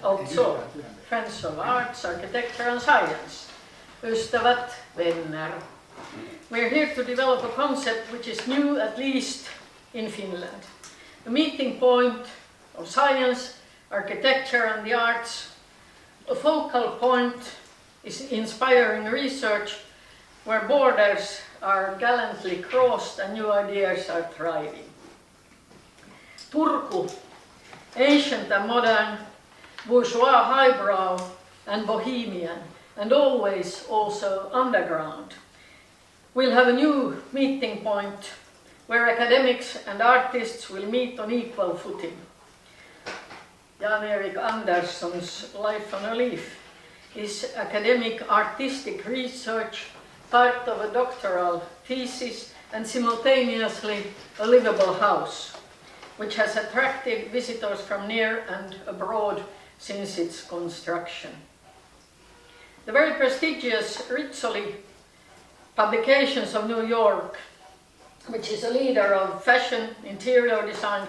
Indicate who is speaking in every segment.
Speaker 1: alltså Friends of Arts, Architecture and Science. Ystävät, vänner. We're here to develop a concept which is new, at least in Finland. A meeting point of science, architecture and the arts. A focal point is inspiring research where borders are gallantly crossed and new ideas are thriving. Turku, ancient and modern, bourgeois highbrow and bohemian, and always also underground, will have a new meeting point where academics and artists will meet on equal footing. Jan-Erik Andersson's Life on a Leaf is academic artistic research, part of a doctoral thesis and simultaneously a livable house, which has attracted visitors from near and abroad since its construction. The very prestigious Rizzoli Publications of New York, which is a leader of fashion, interior design,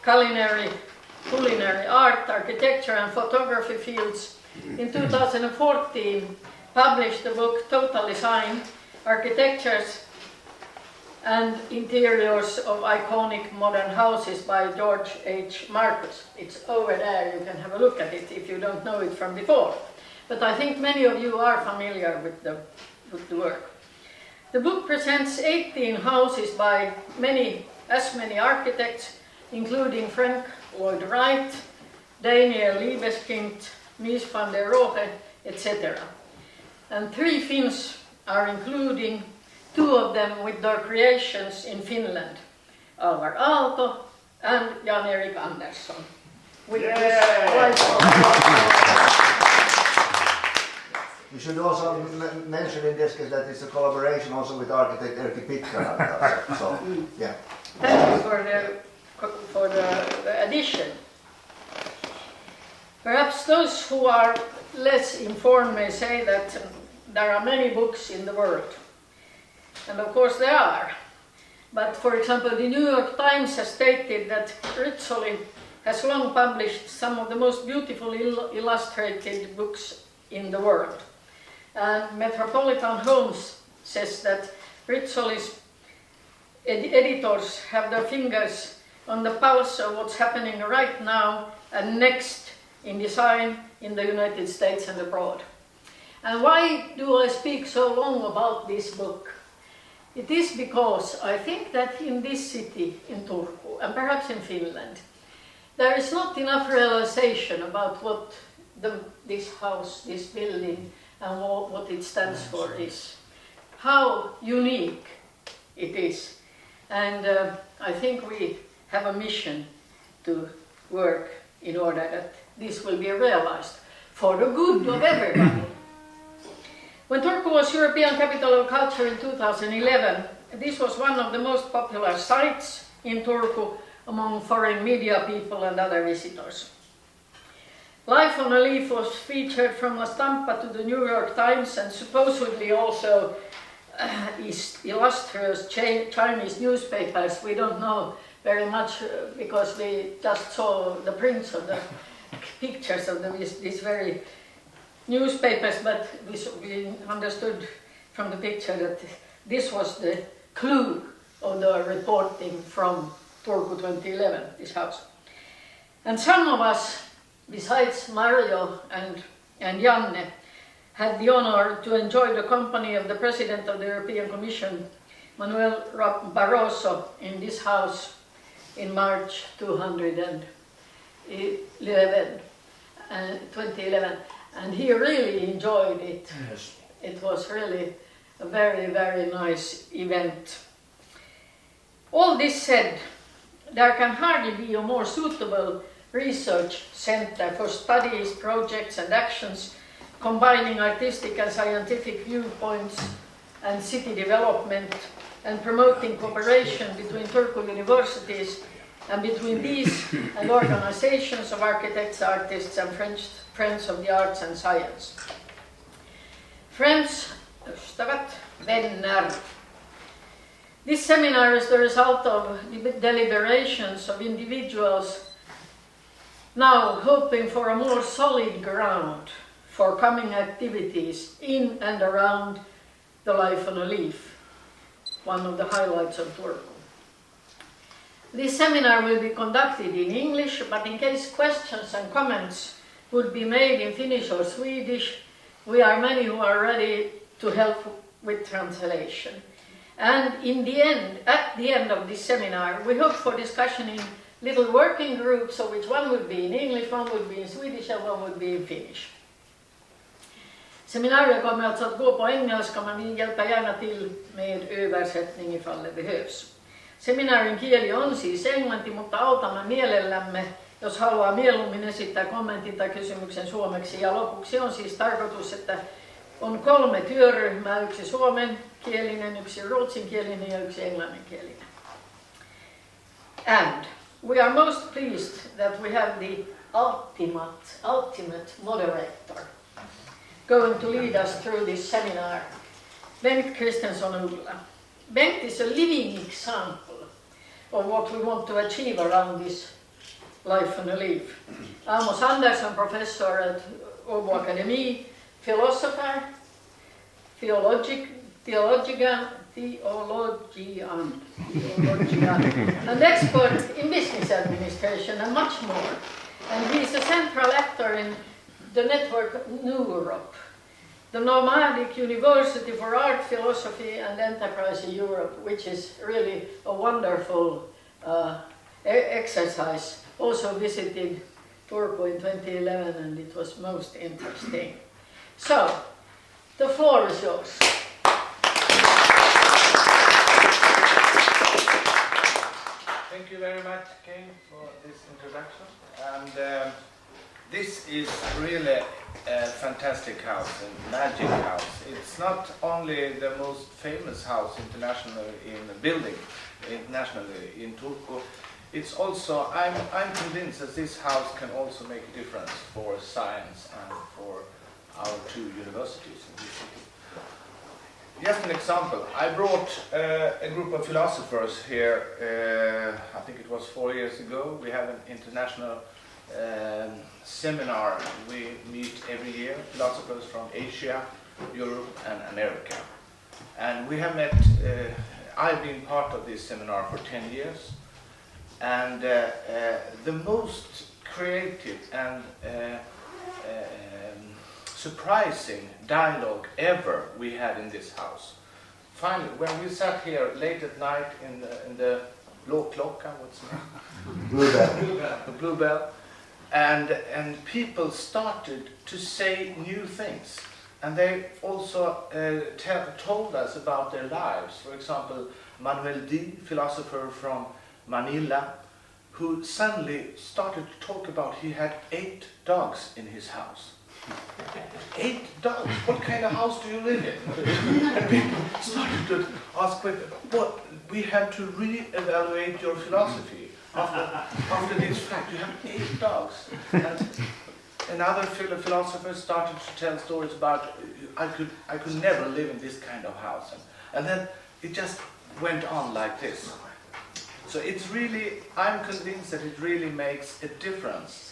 Speaker 1: culinary art, architecture and photography fields, in 2014 published the book Total Design, Architectures and Interiors of Iconic Modern Houses by George H. Marcus. It's over there, you can have a look at it if you don't know it from before. But I think many of you are familiar with the work. The book presents 18 houses by as many architects, including Frank Lloyd Wright, Daniel Libeskind, Mies van der Rohe, etc. And 3 Finns are including, 2 of them with their creations in Finland, Alvar Aalto and Jan-Erik Andersson. With
Speaker 2: You should also mention in this case that it's a collaboration also with architect Erkki Pitkänen. So, yeah.
Speaker 1: Thank you for the addition. Perhaps those who are less informed may say that there are many books in the world. And of course there are. But for example, the New York Times has stated that Rizzoli has long published some of the most beautiful illustrated books in the world. And Metropolitan Homes says that Rizzoli's editors have their fingers on the pulse of what's happening right now and next in design in the United States and abroad. And why do I speak so long about this book? It is because I think that in this city, in Turku, and perhaps in Finland, there is not enough realization about what this house, this building, and what it stands for is. How unique it is. And I think we have a mission to work in order that this will be realized for the good of everybody. When Turku was European Capital of Culture in 2011, this was one of the most popular sites in Turku among foreign media people and other visitors. Life on a Leaf was featured from La Stampa to the New York Times and supposedly also illustrious Chinese newspapers. We don't know very much because we just saw the prints of the pictures of these very newspapers, but we understood from the picture that this was the clue of the reporting from Turku 2011, this house. And some of us, besides Mario and Janne, had the honor to enjoy the company of the President of the European Commission, Manuel Barroso, in this house in March 2011. And he really enjoyed it. Yes. It was really a very, very nice event. All this said, there can hardly be a more suitable research center for studies, projects and actions combining artistic and scientific viewpoints and city development and promoting cooperation between Turku universities and between these and organizations of architects, artists and friends of the arts and science. Friends, ystävät, vänner. This seminar is the result of deliberations of individuals now hoping for a more solid ground for coming activities in and around the Life on a Leaf, one of the highlights of Turku. This seminar will be conducted in English, but in case questions and comments would be made in Finnish or Swedish, we are many who are ready to help with translation. And in the end, at the end of this seminar, we hope for discussion in little working groups, of which one would be in English, one would be in Swedish, and one would be in Finnish. Seminariet kommer alltså att gå på engelska, men vi hjälper gärna till med översättning ifall det behövs. Seminaarin kieli on siis englanti, mutta autamme mielellämme, jos haluaa mieluummin esittää kommentin tai kysymyksen suomeksi. Ja lopuksi on siis tarkoitus, että on 3 työryhmää, yksi suomenkielinen, yksi ruotsinkielinen ja yksi englanninkielinen. And we are most pleased that we have the ultimate moderator going to lead us through this seminar, Bengt Christensson-Uggla. Bengt is a living example of what we want to achieve around this Life on a Leaf. Amos Andersson, professor at Åbo Academy, philosopher, theologian, and expert in business administration and much more. And he is a central actor in the network Europe, the nomadic university for art, philosophy and enterprise in Europe, which is really a wonderful exercise. Also visited Turku in 2011 and it was most interesting. So, the floor is yours.
Speaker 3: Thank you very much, Cay, for this introduction. And this is really a fantastic house, a magic house. It's not only the most famous house internationally in the building, internationally in Turku. It's also, I'm convinced that this house can also make a difference for science and for our 2 universities in this city. Just an example, I brought a group of philosophers here, I think it was 4 years ago. We have an international seminar. We meet every year, philosophers from Asia, Europe and America. And we have met, I've been part of this seminar for 10 years. And the most creative and surprising dialogue ever we had in this house. Finally, when we sat here late at night in the Blå Klockan, what's the name?
Speaker 2: Bluebell.
Speaker 3: The Bluebell, and people started to say new things, and they also told us about their lives. For example, Manuel D., philosopher from Manila, who suddenly started to talk about he had 8 dogs in his house. 8 dogs? What kind of house do you live in? And people started to ask, what? We had to re-evaluate your philosophy after this fact. You have 8 dogs. And another philosopher started to tell stories about I could never live in this kind of house. And then it just went on like this. So it's really, I'm convinced that it really makes a difference.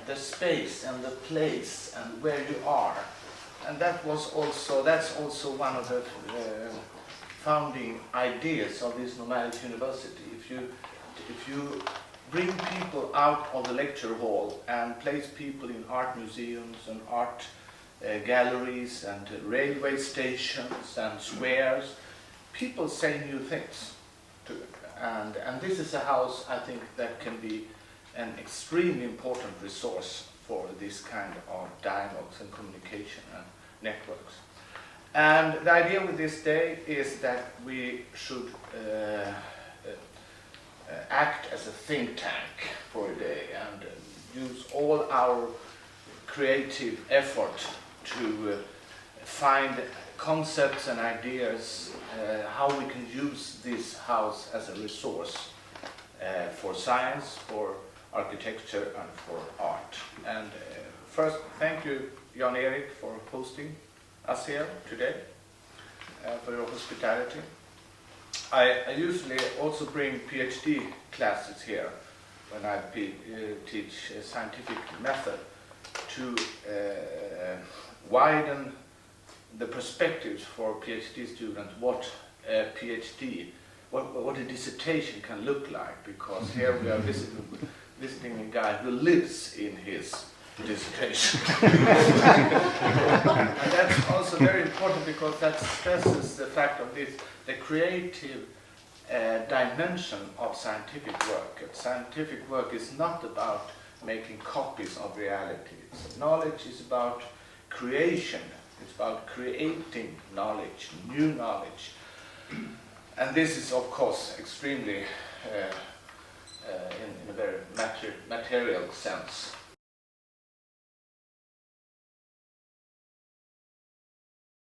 Speaker 3: The space and the place and where you are, and that's also one of the founding ideas of this nomadic university. If you bring people out of the lecture hall and place people in art museums and art galleries and railway stations and squares, people say new things to it. And this is a house, I think, that can be an extremely important resource for this kind of dialogues and communication and networks. And the idea with this day is that we should act as a think tank for a day and use all our creative effort to find concepts and ideas, how we can use this house as a resource for science, for architecture and for art. And first, thank you, Jan-Erik, for hosting us here today, for your hospitality. I usually also bring PhD classes here, when I teach a scientific method to widen the perspectives for PhD students, what a PhD, what a dissertation can look like, because here we are visiting a guy who lives in his dissertation. And that's also very important, because that stresses the fact of this, the creative dimension of scientific work. Scientific work is not about making copies of reality. Knowledge is about creation. It's about creating knowledge, new knowledge. And this is, of course, extremely, in a very material sense,